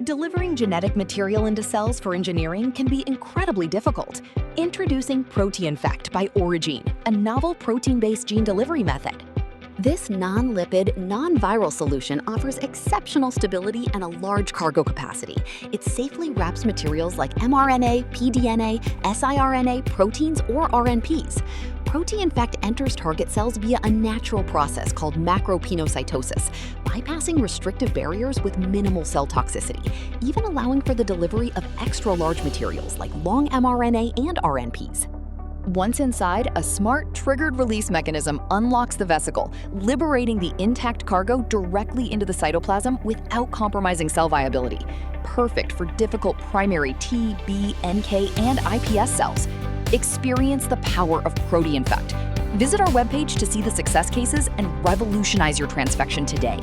Delivering genetic material into cells for engineering can be incredibly difficult. Introducing ProteanFect by OriGene, a novel protein-based gene delivery method. This non-lipid, non-viral solution offers exceptional stability and a large cargo capacity. It safely wraps materials like mRNA, pDNA, siRNA, proteins, or RNPs. ProteanFect enters target cells via a natural process called macropinocytosis, bypassing restrictive barriers with minimal cell toxicity, even allowing for the delivery of extra-large materials like long mRNA and RNPs. Once inside, a smart, triggered release mechanism unlocks the vesicle, liberating the intact cargo directly into the cytoplasm without compromising cell viability. Perfect for difficult primary T, B, NK, and iPS cells. Experience the power of ProteanFect. Visit our webpage to see the success cases and revolutionize your transfection today.